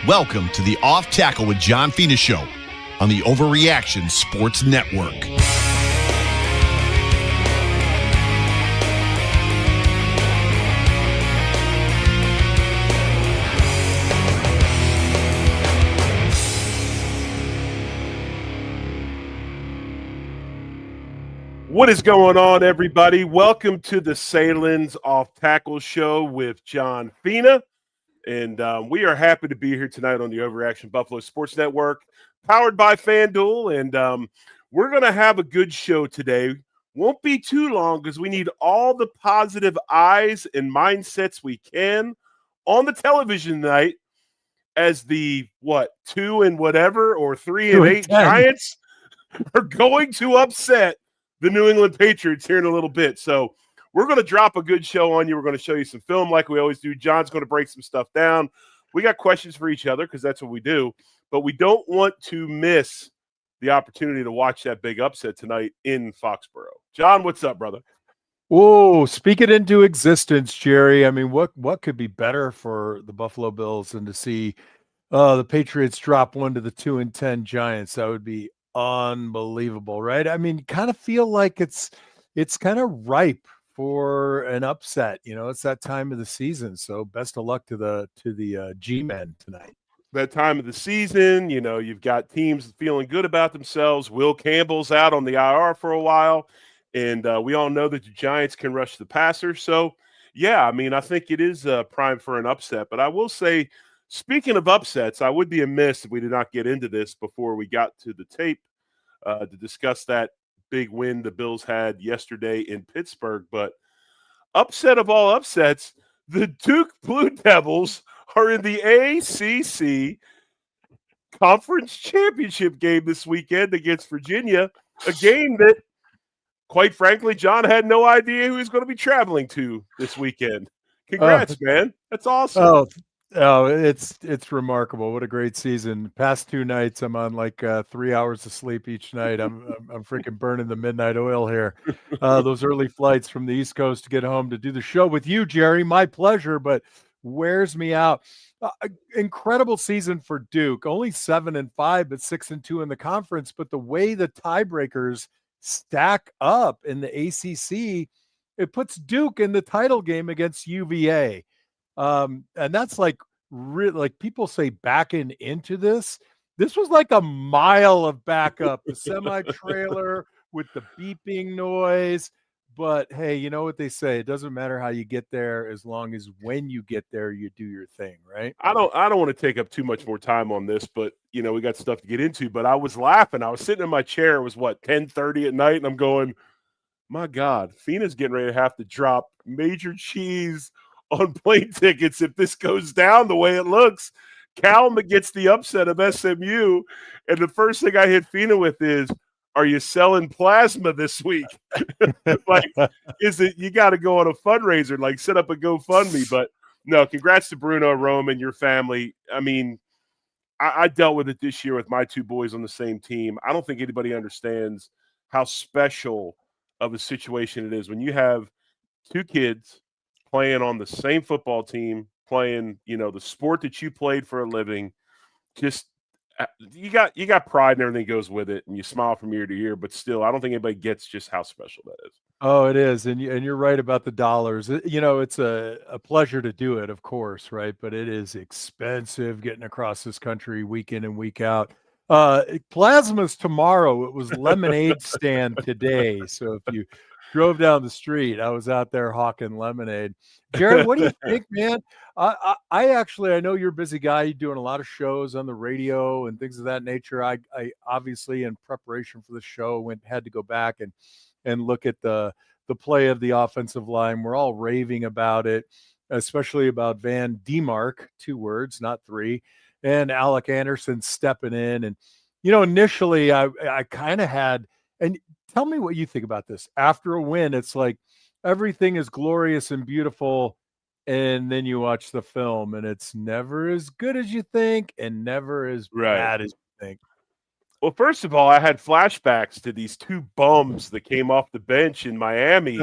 Welcome to the Off Tackle with John Fina Show on the Overreaction Sports Network. What is going on, everybody? Welcome to the Sahlen's Off Tackle Show with John Fina. And we are happy to be here tonight on the Overreaction Buffalo Sports Network, powered by FanDuel. And we're going to have a good show today. Won't be too long because we need all the positive eyes and mindsets we can on the television tonight as the, 2 and whatever or 3 and 8 Giants are going to upset the New England Patriots here in a little bit. So we're going to drop a good show on you. We're going to show you some film like we always do. John's going to break some stuff down. We got questions for each other because that's what we do. But we don't want to miss the opportunity to watch that big upset tonight in Foxborough. John, what's up, brother? Whoa, speak it into existence, Jerry. I mean, what could be better for the Buffalo Bills than to see the Patriots drop one to the 2-10 Giants? That would be unbelievable, right? I mean, kind of feel like it's kind of ripe for an upset. You know, it's that time of the season. So best of luck to the G-men tonight. That time of the season, you know, you've got teams feeling good about themselves. Will Campbell's out on the IR for a while, and we all know that the Giants can rush the passer. So, yeah, I mean, I think it is prime for an upset. But I will say, speaking of upsets, I would be amiss if we did not get into this before we got to the tape to discuss that big win the Bills had yesterday in Pittsburgh. But upset of all upsets, the Duke Blue Devils are in the ACC Conference Championship game this weekend against Virginia, a game that, quite frankly, John had no idea who he was going to be traveling to this weekend. Congrats, man. That's awesome. Oh, it's remarkable. What a great season. Past 2 nights, I'm on like 3 hours of sleep each night. I'm freaking burning the midnight oil here. Those early flights from the East Coast to get home to do the show with you, Jerry. My pleasure, but wears me out. Incredible season for Duke. Only 7-5, but 6-2 in the conference. But the way the tiebreakers stack up in the ACC, it puts Duke in the title game against UVA. And that's like people say backing into this. This was like a mile of backup, the semi-trailer with the beeping noise. But hey, you know what they say? It doesn't matter how you get there, as long as when you get there, you do your thing, right? I don't want to take up too much more time on this, but you know, we got stuff to get into. But I was laughing. I was sitting in my chair. It was 10:30 at night, and I'm going, my God, Fina's getting ready to have to drop major cheese on plane tickets if this goes down the way it looks. Cal gets the upset of SMU, and the first thing I hit Fina with is, are you selling plasma this week? Like, is it, you got to go on a fundraiser, like set up a GoFundMe. But no, congrats to Bruno, Rome, and your family. I mean, I dealt with it this year with my 2 boys on the same team. I don't think anybody understands how special of a situation it is when you have 2 kids playing on the same football team, playing, you know, the sport that you played for a living. Just you got pride and everything goes with it, and you smile from ear to ear. But still, I don't think anybody gets just how special that is. Oh, it is, and you're right about the dollars. You know, it's a pleasure to do it, of course, right? But it is expensive getting across this country week in and week out. Plasma's tomorrow. It was lemonade stand today. So if you drove down the street, I was out there hawking lemonade. Jared, what do you think, man? I know you're a busy guy. You're doing a lot of shows on the radio and things of that nature. I obviously, in preparation for the show, had to go back and look at the play of the offensive line. We're all raving about it, especially about Van Demark, 2 words, not 3, and Alec Anderson stepping in. And, you know, initially I kind of had, and tell me what you think about this. After a win, it's like everything is glorious and beautiful, and then you watch the film, and it's never as good as you think and never as bad as you think. Well, first of all, I had flashbacks to these 2 bums that came off the bench in Miami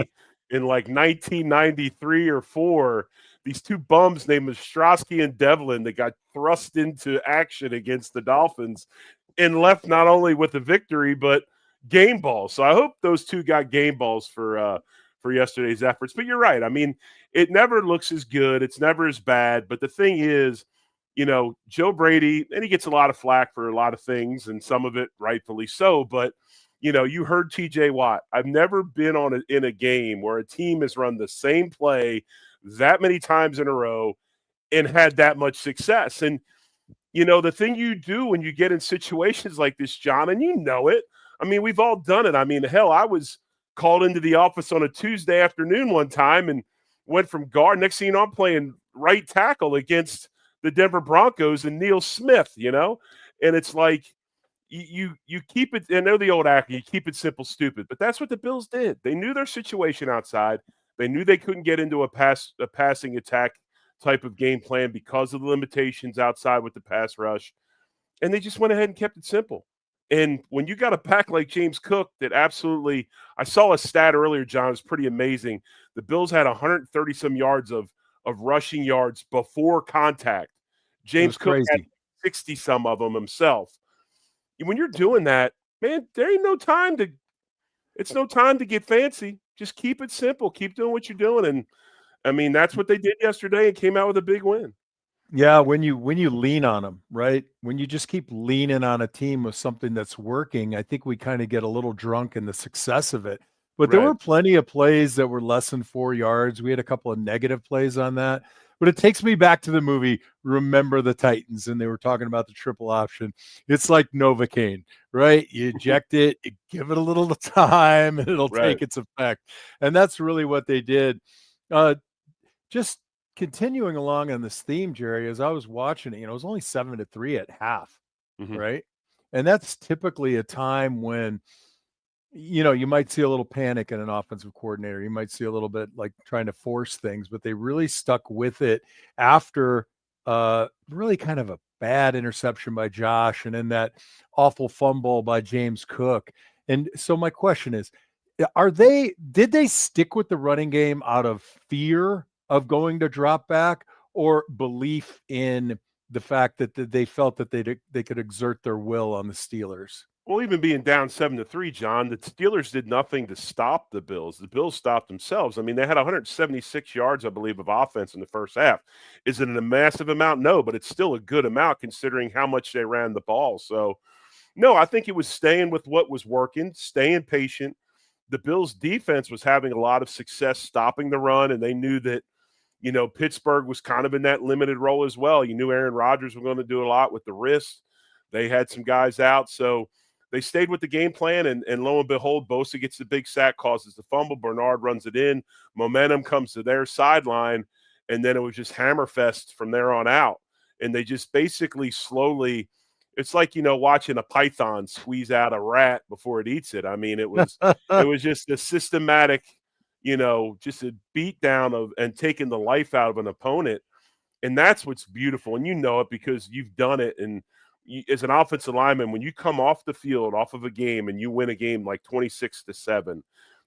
in like 1993 or 4 these two bums named Ostrowski and Devlin that got thrust into action against the Dolphins and left not only with a victory but game balls. So I hope those two got game balls for yesterday's efforts. But you're right. I mean, it never looks as good. It's never as bad. But the thing is, Joe Brady, and he gets a lot of flack for a lot of things, and some of it rightfully so. But, you heard TJ Watt. I've never been in a game where a team has run the same play that many times in a row and had that much success. And, the thing you do when you get in situations like this, John, and it, I mean, we've all done it. I mean, hell, I was called into the office on a Tuesday afternoon one time and went from guard. Next thing you know, I'm playing right tackle against the Denver Broncos and Neil Smith, and it's like you keep it. I know the old actor, you keep it simple, stupid, but that's what the Bills did. They knew their situation outside. They knew they couldn't get into a passing attack type of game plan because of the limitations outside with the pass rush, and they just went ahead and kept it simple. And when you got a pack like James Cook that absolutely – I saw a stat earlier, John. It was pretty amazing. The Bills had 130-some yards of rushing yards before contact. James Cook had 60-some of them himself. When you're doing that, man, there ain't no time to – it's no time to get fancy. Just keep it simple. Keep doing what you're doing. And, I mean, that's what they did yesterday and came out with a big win. Yeah, when you lean on them, right? When you just keep leaning on a team with something that's working, I think we kind of get a little drunk in the success of it. But there were plenty of plays that were less than 4 yards. We had a couple of negative plays on that. But it takes me back to the movie Remember the Titans, and they were talking about the triple option. It's like Novocaine, right? You eject it, you give it a little time, and it'll take its effect. And that's really what they did. Just continuing along on this theme, Jerry, as I was watching it, it was only 7-3 at half, right? And that's typically a time when, you might see a little panic in an offensive coordinator. You might see a little bit like trying to force things, but they really stuck with it after really kind of a bad interception by Josh and then that awful fumble by James Cook. And so my question is, did they stick with the running game out of fear of going to drop back or belief in the fact that they felt that they could exert their will on the Steelers? Well, even being down 7-3, John, the Steelers did nothing to stop the Bills. The Bills stopped themselves. I mean, they had 176 yards, I believe, of offense in the first half. Is it a massive amount? No, but it's still a good amount considering how much they ran the ball. So, no, I think it was staying with what was working, staying patient. The Bills' defense was having a lot of success stopping the run, and they knew that, Pittsburgh was kind of in that limited role as well. You knew Aaron Rodgers was going to do a lot with the wrist. They had some guys out, so they stayed with the game plan, and lo and behold, Bosa gets the big sack, causes the fumble. Bernard runs it in. Momentum comes to their sideline, and then it was just hammerfest from there on out. And they just basically slowly – it's like, watching a python squeeze out a rat before it eats it. I mean, it was just a systematic – just a beat down of and taking the life out of an opponent. And that's what's beautiful. And it because you've done it. And as an offensive lineman, when you come off the field, off of a game, and you win a game like 26-7,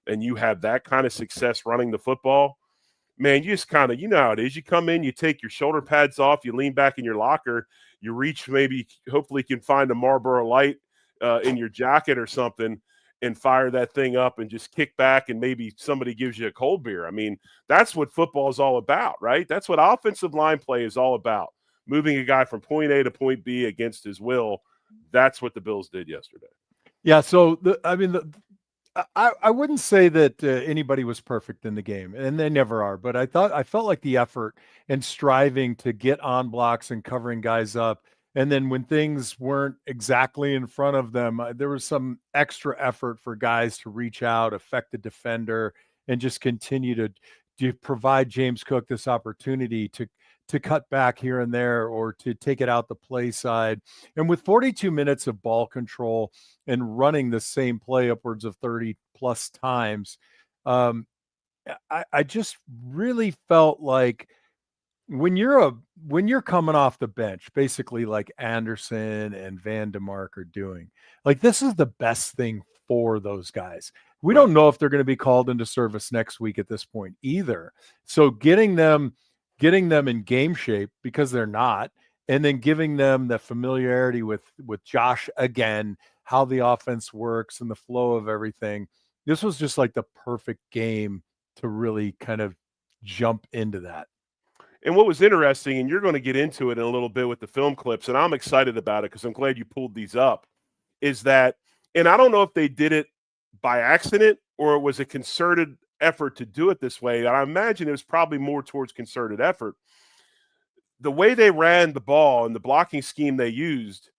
and you have that kind of success running the football, man, you just kind of, how it is. You come in, you take your shoulder pads off, you lean back in your locker, you reach, maybe hopefully you can find a Marlboro Light in your jacket or something, and fire that thing up and just kick back, and maybe somebody gives you a cold beer. I mean, that's what football is all about, right? That's what offensive line play is all about. Moving a guy from point A to point B against his will. That's what the Bills did yesterday. Yeah. So I wouldn't say that anybody was perfect in the game, and they never are, but I felt like the effort and striving to get on blocks and covering guys up. And then when things weren't exactly in front of them, there was some extra effort for guys to reach out, affect the defender, and just continue to provide James Cook this opportunity to cut back here and there or to take it out the play side. And with 42 minutes of ball control and running the same play upwards of 30 plus times, I just really felt like when you're coming off the bench, basically like Anderson and Van DeMark are doing, like, this is the best thing for those guys. We don't know if they're going to be called into service next week at this point either. So getting them getting them in game shape because they're not, and then giving them the familiarity with Josh again, how the offense works and the flow of everything. This was just like the perfect game to really kind of jump into that. And what was interesting, and you're going to get into it in a little bit with the film clips, and I'm excited about it because I'm glad you pulled these up, is that, and I don't know if they did it by accident or it was a concerted effort to do it this way. I imagine it was probably more towards concerted effort. The way they ran the ball and the blocking scheme they used,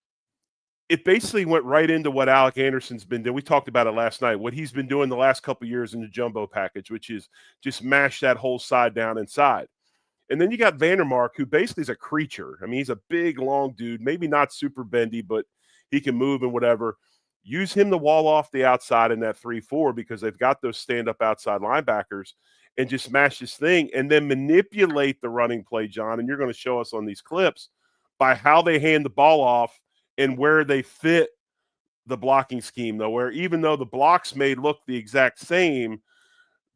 it basically went right into what Alec Anderson's been doing. We talked about it last night, what he's been doing the last couple of years in the jumbo package, which is just mash that whole side down inside. And then you got Vandermark, who basically is a creature. I mean, he's a big, long dude, maybe not super bendy, but he can move and whatever. Use him to wall off the outside in that 3-4 because they've got those stand-up outside linebackers and just smash this thing and then manipulate the running play, John, and you're going to show us on these clips by how they hand the ball off and where they fit the blocking scheme, though, where even though the blocks may look the exact same,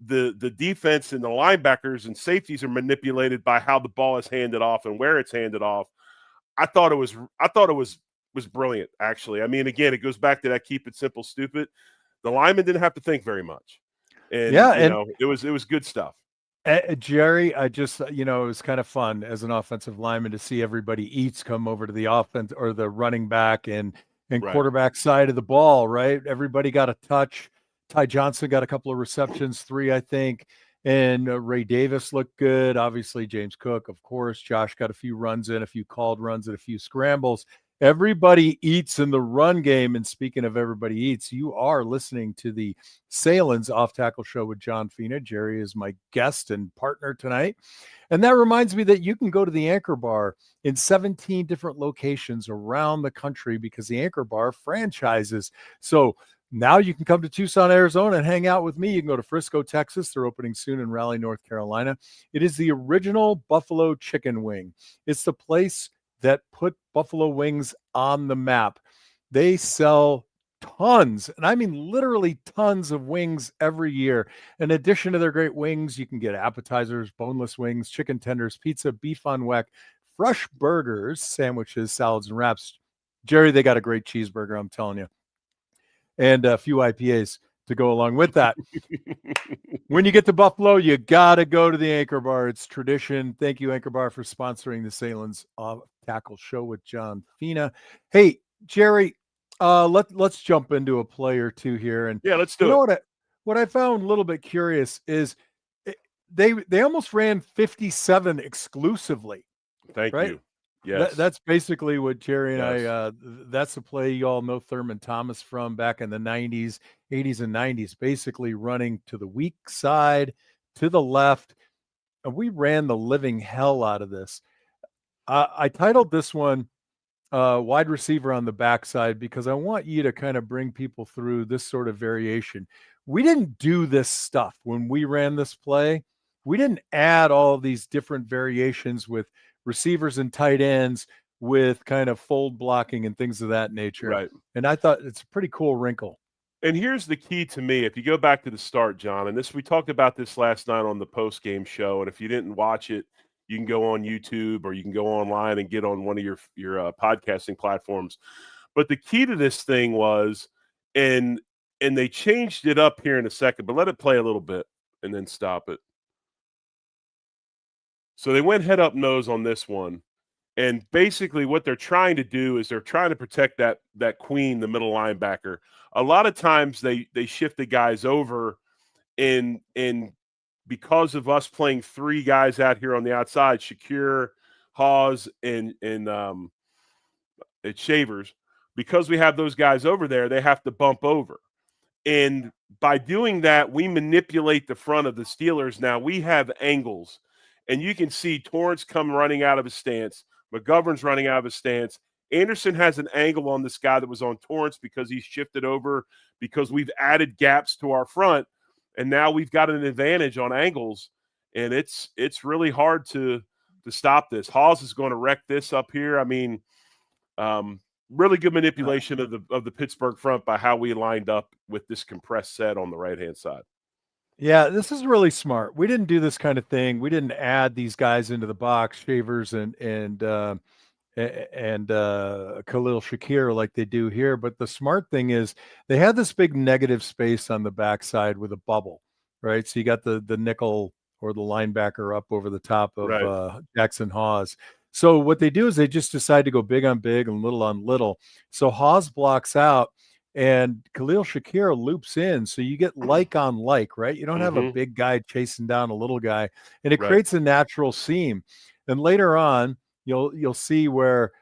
the defense and the linebackers and safeties are manipulated by how the ball is handed off and where it's handed off. I thought it was brilliant, actually. I mean, again, it goes back to that keep it simple, stupid. The linemen didn't have to think very much. And, it was good stuff. Jerry, I just, it was kind of fun as an offensive lineman to see everybody eats come over to the offense or the running back and right. Quarterback side of the ball, right? Everybody got a touch. Ty Johnson got a couple of receptions, 3, I think. And Ray Davis looked good. Obviously, James Cook, of course. Josh got a few runs in, a few called runs and a few scrambles. Everybody eats in the run game. And speaking of everybody eats, you are listening to the Sahlen's Off Tackle Show with John Fina. Jerry is my guest and partner tonight. And that reminds me that you can go to the Anchor Bar in 17 different locations around the country because the Anchor Bar franchises. So now you can come to Tucson, Arizona and hang out with me. You can go to Frisco, Texas. They're opening soon in Raleigh, North Carolina. It is the original Buffalo Chicken Wing. It's the place that put buffalo wings on the map. They sell tons, and I mean literally tons of wings every year. In addition to their great wings, you can get appetizers, boneless wings, chicken tenders, pizza, beef on weck, fresh burgers, sandwiches, salads, and wraps. Jerry, they got a great cheeseburger, I'm telling you. And a few IPAs to go along with that. When you get to Buffalo, you got to go to the Anchor Bar. It's tradition. Thank you, Anchor Bar, for sponsoring the Sahlen's Off Tackle Show with John Fina. Hey, Jerry, let's jump into a play or two here. And yeah, let's do it. What I found a little bit curious is they almost ran 57 exclusively. Thank right? you. Yes. That's basically what Jerry and yes. I, that's a play you all know Thurman Thomas from back in the 90s, 80s and 90s, basically running to the weak side, to the left. And we ran the living hell out of this. I titled this one wide receiver on the backside because I want you to kind of bring people through this sort of variation. We didn't do this stuff when we ran this play. We didn't add all of these different variations with receivers and tight ends with kind of fold blocking and things of that nature. Right. And I thought it's a pretty cool wrinkle. And here's the key to me. If you go back to the start, John, and we talked about this last night on the post-game show, and if you didn't watch it, you can go on YouTube or you can go online and get on one of your podcasting platforms. But the key to this thing was, and they changed it up here in a second, but let it play a little bit and then stop it. So they went head up nose on this one. And basically what they're trying to do is they're trying to protect that queen, the middle linebacker. A lot of times they shift the guys over and because of us playing 3 guys out here on the outside, Shakir, Hawes, and Shavers, because we have those guys over there, they have to bump over. And by doing that, we manipulate the front of the Steelers. Now we have angles. And you can see Torrance come running out of his stance. McGovern's running out of his stance. Anderson has an angle on this guy that was on Torrance because he's shifted over because we've added gaps to our front. And now we've got an advantage on angles. And it's really hard to stop this. Hawes is going to wreck this up here. I mean, really good manipulation of the Pittsburgh front by how we lined up with this compressed set on the right-hand side. Yeah, this is really smart. We didn't do this kind of thing. We didn't add these guys into the box, Shavers and Khalil Shakir like they do here. But the smart thing is they had this big negative space on the backside with a bubble, right? So you got the nickel or the linebacker up over the top of Right. Jackson Hawes. So what they do is they just decide to go big on big and little on little. So Hawes blocks out and Khalil Shakir loops in. So you get like on like, right? You don't have a Mm-hmm. big guy chasing down a little guy, and it Right. creates a natural seam. And later on, you'll see where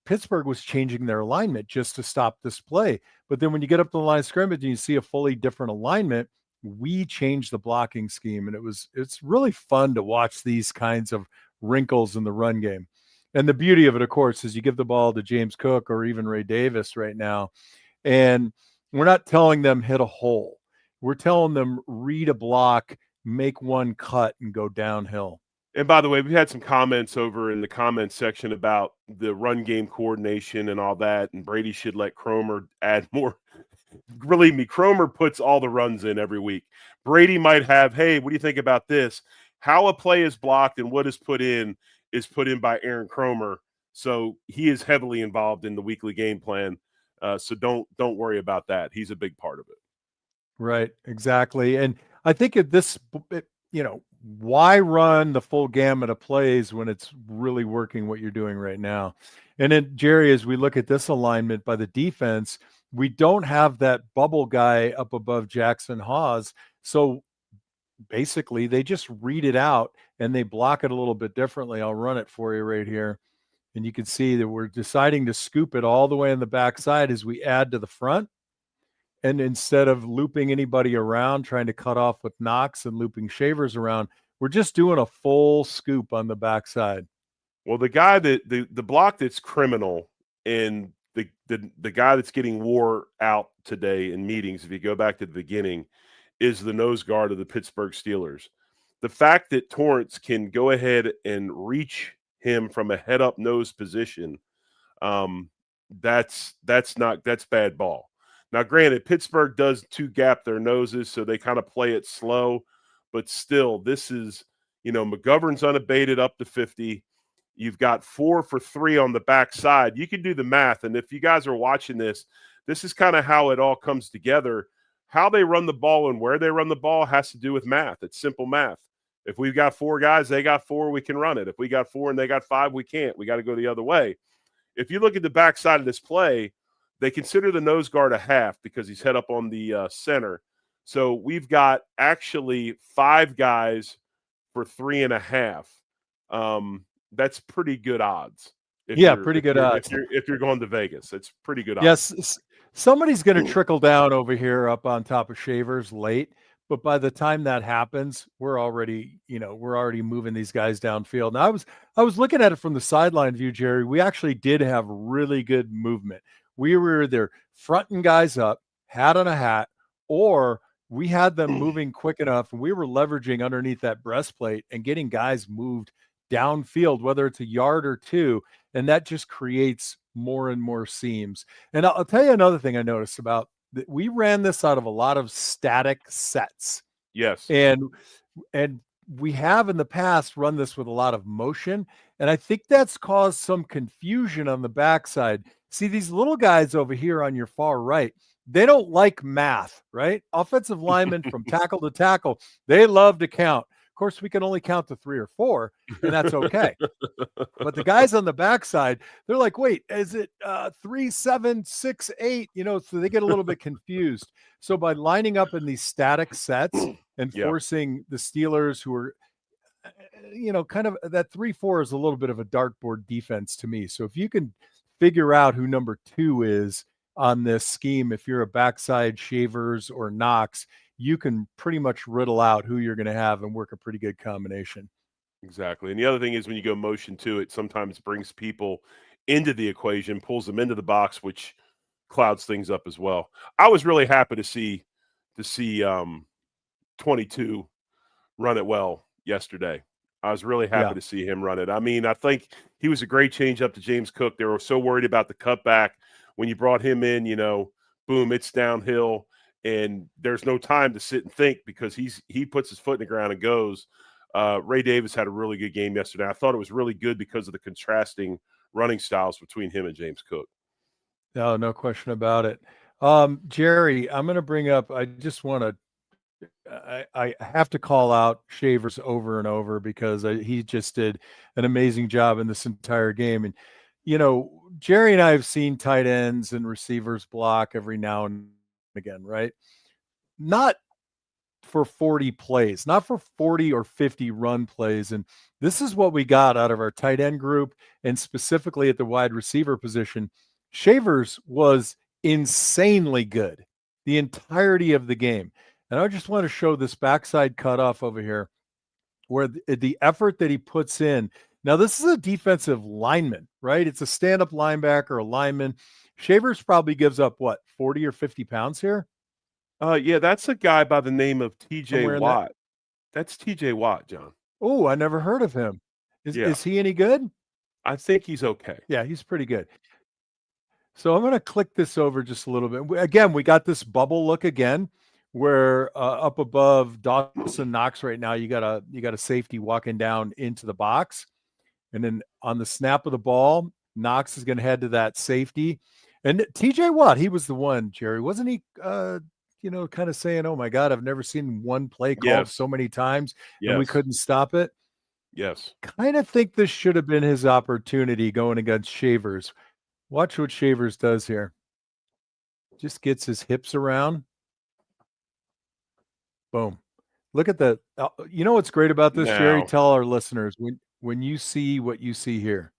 Pittsburgh was changing their alignment just to stop this play. But then when you get up to the line of scrimmage and you see a fully different alignment, we changed the blocking scheme. And it's really fun to watch these kinds of wrinkles in the run game. And the beauty of it, of course, is you give the ball to James Cook or even Ray Davis right now. And we're not telling them hit a hole. We're telling them read a block, make one cut, and go downhill. And by the way, we've had some comments over in the comments section about the run game coordination and all that, and Brady should let Cromer add more. Believe me, Cromer puts all the runs in every week. Brady might have, hey, what do you think about this? How a play is blocked and what is put in by Aaron Cromer. So he is heavily involved in the weekly game plan. So don't worry about that. He's a big part of it. Right, exactly. And I think at this, why run the full gamut of plays when it's really working what you're doing right now? And then, Jerry, as we look at this alignment by the defense, we don't have that bubble guy up above Jackson Hawes. So basically, they just read it out and they block it a little bit differently. I'll run it for you right here. And you can see that we're deciding to scoop it all the way in the backside as we add to the front. And instead of looping anybody around, trying to cut off with Knox and looping Shavers around, we're just doing a full scoop on the backside. Well, the guy that the block that's criminal and the guy that's getting wore out today in meetings, if you go back to the beginning, is the nose guard of the Pittsburgh Steelers. The fact that Torrance can go ahead and reach him from a head up nose position, that's bad ball. Now, granted, Pittsburgh does two gap their noses, so they kind of play it slow, but still, this is, McGovern's unabated up to 50. You've got 4 for 3 on the backside. You can do the math, and if you guys are watching this, this is kind of how it all comes together. How they run the ball and where they run the ball has to do with math. It's simple math. If we've got 4 guys, they got 4, we can run it. If we got 4 and they got 5, we can't. We got to go the other way. If you look at the backside of this play, they consider the nose guard a half because he's head up on the center. So we've got actually 5 guys for 3.5. That's pretty good odds. Pretty good odds. If you're going to Vegas, it's pretty good odds. Yes, somebody's going to trickle down over here up on top of Shavers late. But by the time that happens, we're already moving these guys downfield. Now I was looking at it from the sideline view, Jerry. We actually did have really good movement. We were either fronting guys up, hat on a hat, or we had them moving quick enough, and we were leveraging underneath that breastplate and getting guys moved downfield, whether it's a yard or 2, and that just creates more and more seams. And I'll tell you another thing I noticed about that. We ran this out of a lot of static sets. Yes. And we have in the past run this with a lot of motion, and I think that's caused some confusion on the backside. See, these little guys over here on your far right, they don't like math, right? Offensive linemen from tackle to tackle, they love to count. Of course, we can only count to 3 or 4, and that's okay. But the guys on the backside, they're like, wait, is it 3, 7, 6, 8? So they get a little bit confused. So by lining up in these static sets and forcing the Steelers, who are, kind of that 3-4 is a little bit of a dartboard defense to me. So if you can figure out who number 2 is on this scheme, if you're a backside Shavers or Knox, you can pretty much riddle out who you're going to have and work a pretty good combination. Exactly. And the other thing is when you go motion to it, sometimes brings people into the equation, pulls them into the box, which clouds things up as well. I was really happy to see 22 run it well yesterday. I was really happy to see him run it. I mean, I think he was a great change up to James Cook. They were so worried about the cutback. When you brought him in, boom, it's downhill. and there's no time to sit and think because he puts his foot in the ground and goes. Ray Davis had a really good game yesterday. I thought it was really good because of the contrasting running styles between him and James Cook. No question about it. Jerry, I'm going to bring up, I have to call out Shavers over and over because he just did an amazing job in this entire game. And, Jerry and I have seen tight ends and receivers block every now and again, right? Not for 40 plays, not for 40 or 50 run plays. And this is what we got out of our tight end group, and specifically at the wide receiver position. Shavers was insanely good the entirety of the game. And I just want to show this backside cutoff over here where the effort that he puts in. Now, this is a defensive lineman, right? It's a stand-up linebacker, a lineman. Shavers probably gives up, 40 or 50 pounds here? Yeah, that's a guy by the name of TJ Watt. That's TJ Watt, John. Oh, I never heard of him. Is he any good? I think he's okay. Yeah, he's pretty good. So I'm going to click this over just a little bit. Again, we got this bubble look again, where up above Dawson Knox right now, you got a safety walking down into the box. And then on the snap of the ball, Knox is going to head to that safety. And TJ Watt, he was the one, Jerry, wasn't he, kind of saying, oh my God, I've never seen one play called so many times and we couldn't stop it. Yes. Kind of think this should have been his opportunity going against Shavers. Watch what Shavers does here. Just gets his hips around. Boom. Look at that. You know what's great about this, Jerry? Tell our listeners when you see what you see here.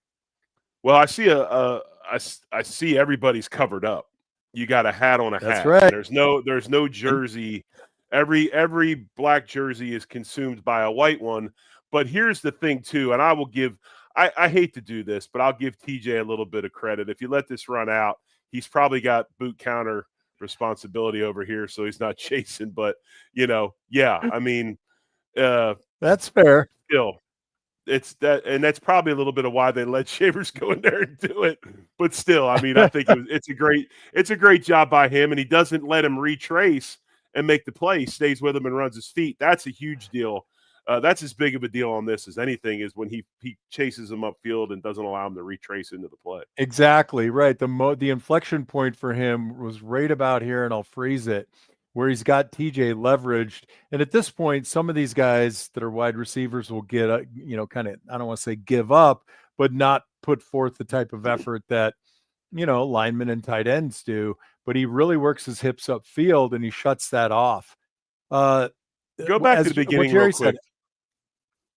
Well, I see I see everybody's covered up. You got a hat on a hat. That's right. There's no jersey. Every black jersey is consumed by a white one. But here's the thing too, and I hate to do this, but I'll give TJ a little bit of credit. If you let this run out, he's probably got boot counter responsibility over here, so he's not chasing. But I mean, that's fair. Still, it's that, and that's probably a little bit of why they let Shavers go in there and do it. But still, I mean, I think it's a great job by him, and he doesn't let him retrace and make the play. He stays with him and runs his feet. That's a huge deal. That's as big of a deal on this as anything is when he chases him upfield and doesn't allow him to retrace into the play. Exactly right. The inflection point for him was right about here, and I'll freeze it, where he's got TJ leveraged. And at this point, some of these guys that are wide receivers will get, kind of, I don't want to say give up, but not put forth the type of effort that, linemen and tight ends do. But he really works his hips upfield and he shuts that off. Go back to the beginning real quick.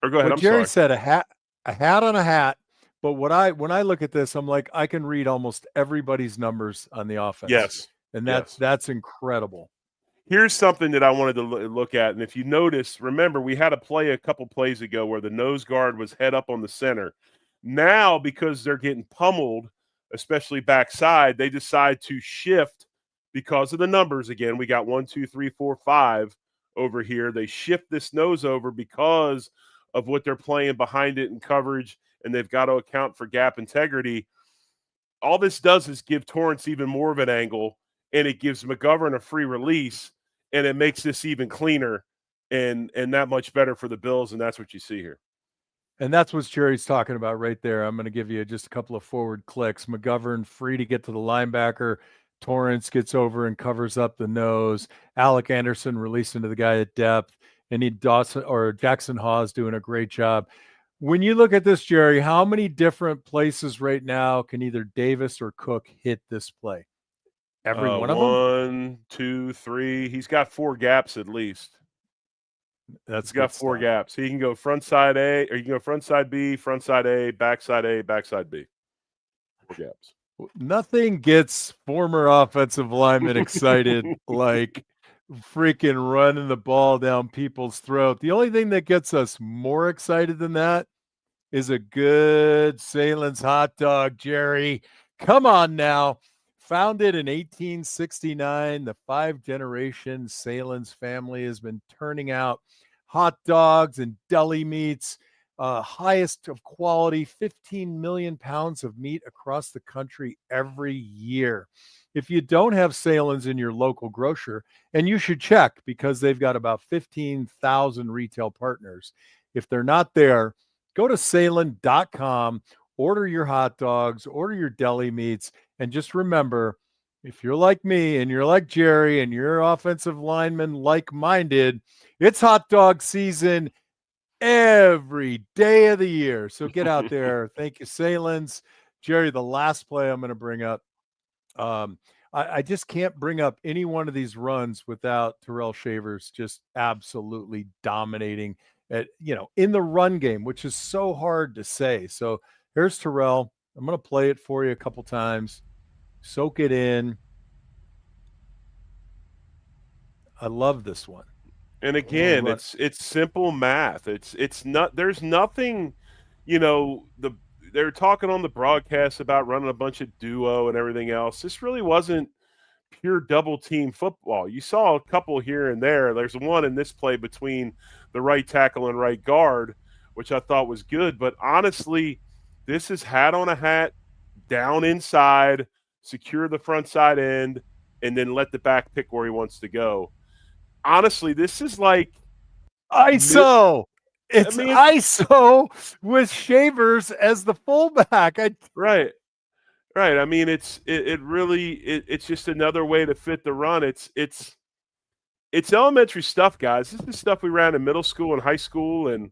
Or go ahead. Jerry said a hat on a hat. But when I look at this, I'm like, I can read almost everybody's numbers on the offense. Yes. And that's incredible. Here's something that I wanted to look at. And if you notice, remember, we had a play a couple plays ago where the nose guard was head up on the center. Now, because they're getting pummeled, especially backside, they decide to shift because of the numbers. Again, we got 1, 2, 3, 4, 5 over here. They shift this nose over because of what they're playing behind it in coverage, and they've got to account for gap integrity. All this does is give Torrance even more of an angle, and it gives McGovern a free release, and it makes this even cleaner and that much better for the Bills, and that's what you see here. And that's what Jerry's talking about right there. I'm going to give you just a couple of forward clicks. McGovern free to get to the linebacker. Torrance gets over and covers up the nose. Alec Anderson releasing to the guy at depth. And Jackson Hawes doing a great job. When you look at this, Jerry, how many different places right now can either Davis or Cook hit this play? Every one of them? 1, 2, 3. He's got 4 gaps at least. He's got 4 gaps. He can go front side A, or you can go front side B, front side A, backside B. 4 gaps. Nothing gets former offensive linemen excited like freaking running the ball down people's throat. The only thing that gets us more excited than that is a good Sahlen's hot dog, Jerry. Come on now. Founded in 1869, the 5-generation Sahlen's family has been turning out hot dogs and deli meats highest of quality, 15 million pounds of meat across the country every year. If you don't have Sahlen's in your local grocer, and you should check because they've got about 15,000 retail partners. If they're not there, go to Sahlen.com, order your hot dogs, order your deli meats, and just remember, if you're like me and you're like Jerry and you're offensive lineman like-minded, it's hot dog season every day of the year. So get out there. Thank you, Sahlen's. Jerry, the last play I'm going to bring up. I just can't bring up any one of these runs without Terrell Shavers just absolutely dominating in the run game, which is so hard to say. So here's Terrell. I'm going to play it for you a couple times. Soak it in. I love this one. And again, it's simple math. It's not. There's nothing. They're talking on the broadcast about running a bunch of duo and everything else. This really wasn't pure double team football. You saw a couple here and there. There's one in this play between the right tackle and right guard, which I thought was good. But honestly, this is hat on a hat, down inside, secure the front side end, and then let the back pick where he wants to go. Honestly, this is like ISO. It's ISO with Shavers as the fullback. Right. I mean, it's just another way to fit the run. It's elementary stuff, guys. This is stuff we ran in middle school and high school, and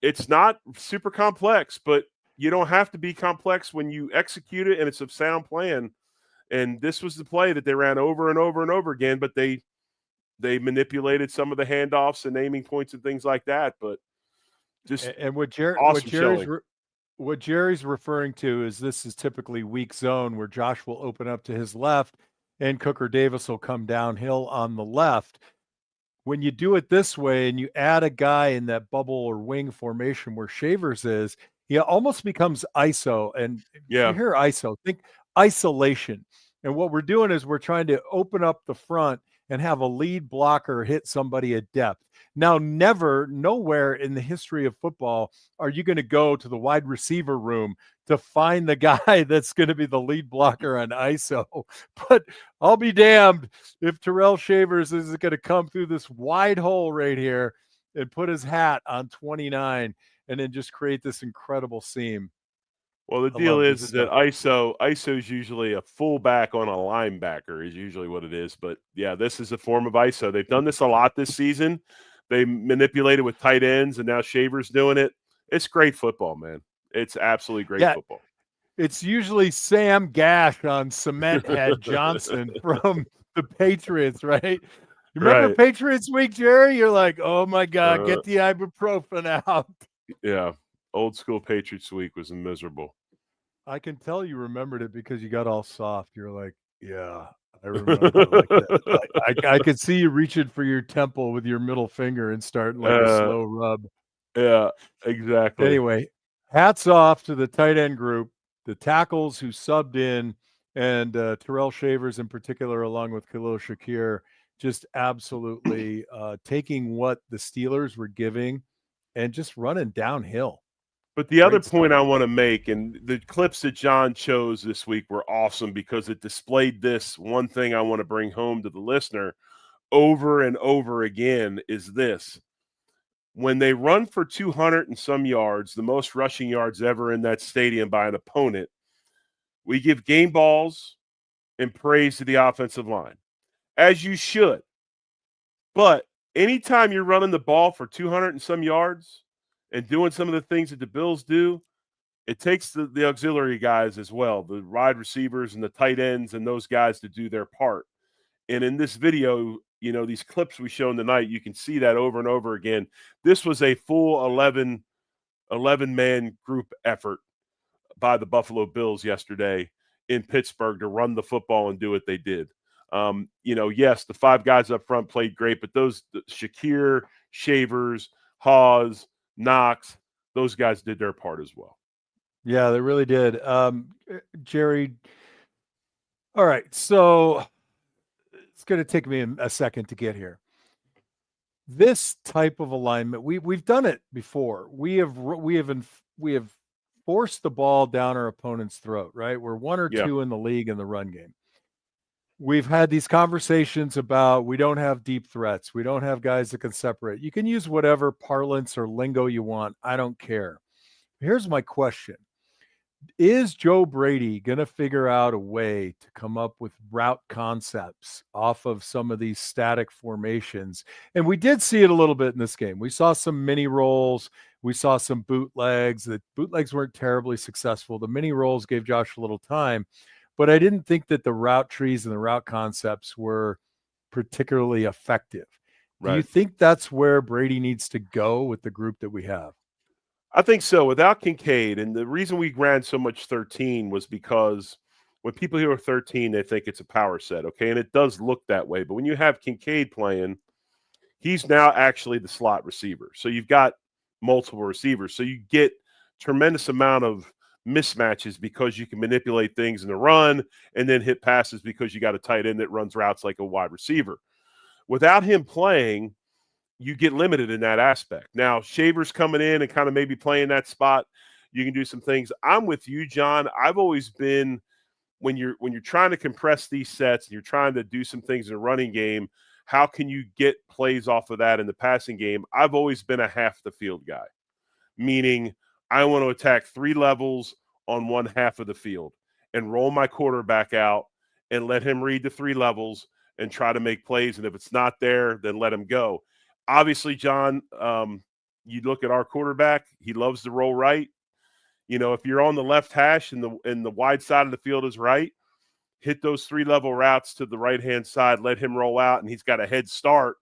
it's not super complex, but you don't have to be complex when you execute it, and it's a sound plan. And this was the play that they ran over and over and over again, but they manipulated some of the handoffs and naming points and things like that. But just what Jerry's referring to is this is typically weak zone where Josh will open up to his left and Cooker Davis will come downhill on the left. When you do it this way and you add a guy in that bubble or wing formation where Shavers is, he almost becomes ISO. And you hear ISO, think isolation. And what we're doing is we're trying to open up the front and have a lead blocker hit somebody at depth. Now, nowhere in the history of football are you going to go to the wide receiver room to find the guy that's going to be the lead blocker on ISO. But I'll be damned if Terrell Shavers is going to come through this wide hole right here and put his hat on 29 and then just create this incredible seam. Well, the deal is that ISO is usually a fullback on a linebacker is usually what it is. But, yeah, this is a form of ISO. They've done this a lot this season. They manipulated with tight ends, and now Shavers doing it. It's great football, man. It's absolutely great football. It's usually Sam Gash on Cement Head Johnson from the Patriots, right? You remember Patriots Week, Jerry? You're like, oh, my God, get the ibuprofen out. Yeah. Old school Patriots Week was miserable. I can tell you remembered it because you got all soft. You're like, yeah, I remember like that. I could see you reaching for your temple with your middle finger and starting like a slow rub. Yeah, exactly. Anyway, hats off to the tight end group, the tackles who subbed in, and Terrell Shavers in particular, along with Khalil Shakir, just absolutely taking what the Steelers were giving and just running downhill. But the other point I want to make, and the clips that John chose this week were awesome because it displayed this one thing I want to bring home to the listener over and over again is this. When they run for 200 and some yards, the most rushing yards ever in that stadium by an opponent, we give game balls and praise to the offensive line, as you should. But anytime you're running the ball for 200 and some yards, and doing some of the things that the Bills do, it takes the auxiliary guys as well, the wide receivers and the tight ends and those guys to do their part. And in this video, these clips we shown tonight, you can see that over and over again. This was a full 11-man group effort by the Buffalo Bills yesterday in Pittsburgh to run the football and do what they did. Yes, the five guys up front played great, but Shakir, Shavers, Hawes, Knox, those guys did their part as well. Yeah, they really did. Jerry, all right, so it's going to take me a second to get here. this type of alignment, we've done it before. We have forced the ball down our opponent's throat, right? We're 1 or Yeah. 2 in the league in the run game. We've had these conversations about we don't have deep threats. We don't have guys that can separate. You can use whatever parlance or lingo you want. I don't care. Here's my question. Is Joe Brady going to figure out a way to come up with route concepts off of some of these static formations? And we did see it a little bit in this game. We saw some mini rolls. We saw some bootlegs. The bootlegs weren't terribly successful. The mini rolls gave Josh a little time, but I didn't think that the route trees and the route concepts were particularly effective. Right. Do you think that's where Brady needs to go with the group that we have? I think so. Without Kincaid, and the reason we ran so much 13 was because when people hear 13, they think it's a power set, okay? And it does look that way. But when you have Kincaid playing, he's now actually the slot receiver. So you've got multiple receivers. So you get tremendous amount of mismatches because you can manipulate things in the run and then hit passes because you got a tight end that runs routes like a wide receiver. Without him playing, you get limited in that aspect. Now, Shaver's coming in and kind of maybe playing that spot. You can do some things. I'm with you, John. I've always been, when you're trying to compress these sets and you're trying to do some things in a running game, how can you get plays off of that in the passing game? I've always been a half the field guy, meaning I want to attack 3 levels on one half of the field and roll my quarterback out and let him read the 3 levels and try to make plays. And if it's not there, then let him go. Obviously, John, you look at our quarterback, he loves to roll right. You know, if you're on the left hash and the wide side of the field is right, hit those 3-level routes to the right-hand side, let him roll out, and he's got a head start.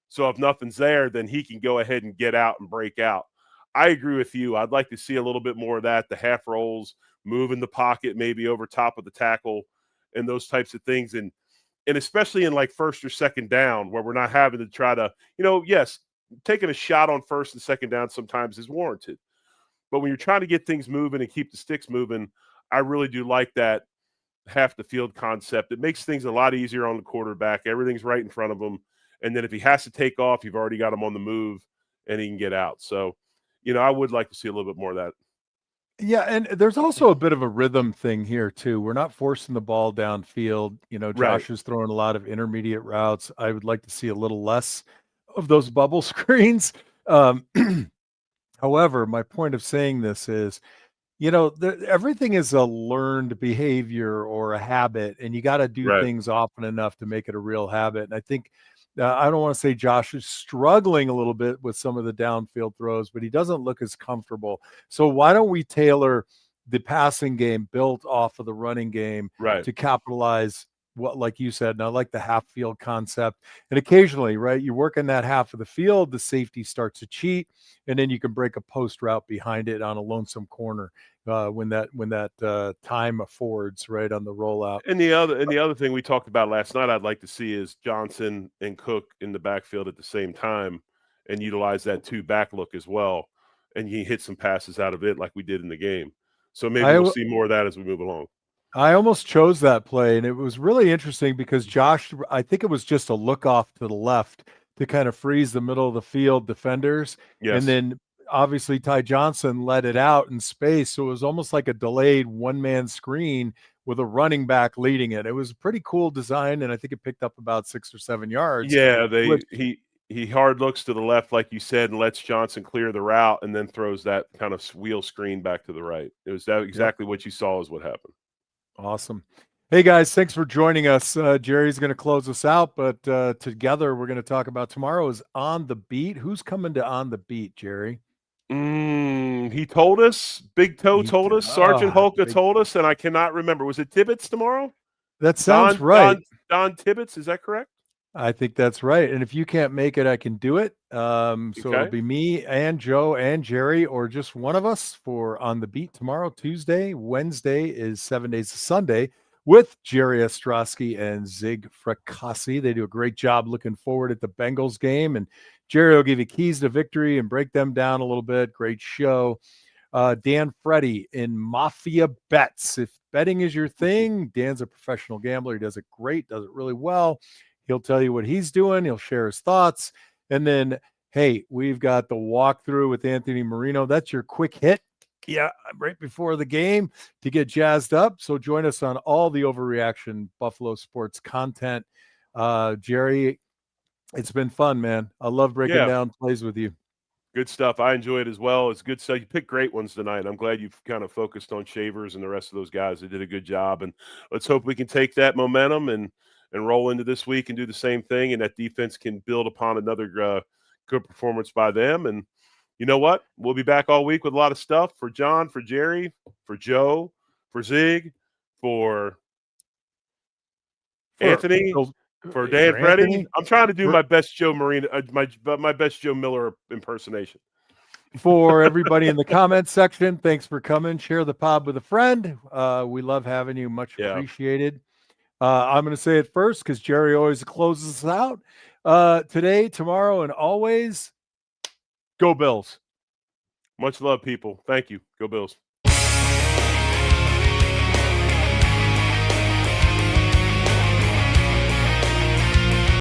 So if nothing's there, then he can go ahead and get out and break out. I agree with you. I'd like to see a little bit more of that, the half rolls, move in the pocket, maybe over top of the tackle, and those types of things. And especially in like first or second down where we're not having to try to, yes, taking a shot on first and second down sometimes is warranted. But when you're trying to get things moving and keep the sticks moving, I really do like that half the field concept. It makes things a lot easier on the quarterback. Everything's right in front of him. And then if he has to take off, you've already got him on the move and he can get out. So, I would like to see a little bit more of that. Yeah, and there's also a bit of a rhythm thing here too. We're not forcing the ball downfield. Josh is throwing a lot of intermediate routes. I would like to see a little less of those bubble screens. However, my point of saying this is, everything is a learned behavior or a habit, and you got to do things often enough to make it a real habit. And I think I don't want to say Josh is struggling a little bit with some of the downfield throws, but he doesn't look as comfortable. So why don't we tailor the passing game built off of the running game to capitalize what, like you said, and I like the half field concept. And occasionally, you work in that half of the field, the safety starts to cheat, and then you can break a post route behind it on a lonesome corner when that time affords, on the rollout. And the other thing we talked about last night, I'd like to see is Johnson and Cook in the backfield at the same time and utilize that 2-back look as well. And you hit some passes out of it like we did in the game. So maybe we'll see more of that as we move along. I almost chose that play, and it was really interesting because Josh, I think it was just a look off to the left to kind of freeze the middle of the field defenders. Yes. And then obviously Ty Johnson let it out in space. So it was almost like a delayed one-man screen with a running back leading it. It was a pretty cool design, and I think it picked up about 6 or 7 yards. Yeah, he hard looks to the left, like you said, and lets Johnson clear the route and then throws that kind of wheel screen back to the right. It was exactly what you saw is what happened. Awesome. Hey, guys, thanks for joining us. Jerry's going to close us out, but together we're going to talk about tomorrow's On the Beat. Who's coming to On the Beat, Jerry? He told us. Big Toe told us. Sergeant Holka told us, and I cannot remember. Was it Tibbetts tomorrow? That sounds right. Don Tibbetts, is that correct? I think that's right. And if you can't make it, I can do it. So it'll be me and Joe and Jerry, or just one of us for On the Beat tomorrow, Tuesday. Wednesday is 7 Days to Sunday with Jerry Ostrowski and Zig Fracassi. They do a great job looking forward at the Bengals game. And Jerry will give you keys to victory and break them down a little bit. Great show. Dan Freddy in Mafia Bets. If betting is your thing, Dan's a professional gambler. He does it great, does it really well. He'll tell you what he's doing. He'll share his thoughts. And then, hey, we've got the walkthrough with Anthony Marino. That's your quick hit. Yeah, right before the game to get jazzed up. So join us on all the Overreaction Buffalo sports content. Jerry, it's been fun, man. I love breaking down plays with you. Good stuff. I enjoy it as well. It's good stuff. You picked great ones tonight. I'm glad you've kind of focused on Shavers and the rest of those guys. They did a good job. And let's hope we can take that momentum and roll into this week and do the same thing. And that defense can build upon another good performance by them. And you know what? We'll be back all week with a lot of stuff for John, for Jerry, for Joe, for Zig, for Anthony. For Dan Freddie, I'm trying to do my best Joe Marino, my best Joe Miller impersonation. For everybody in the comments section, thanks for coming. Share the pod with a friend. We love having you. Much appreciated. I'm going to say it first because Jerry always closes us out. Today, tomorrow, and always, go Bills. Much love, people. Thank you. Go Bills.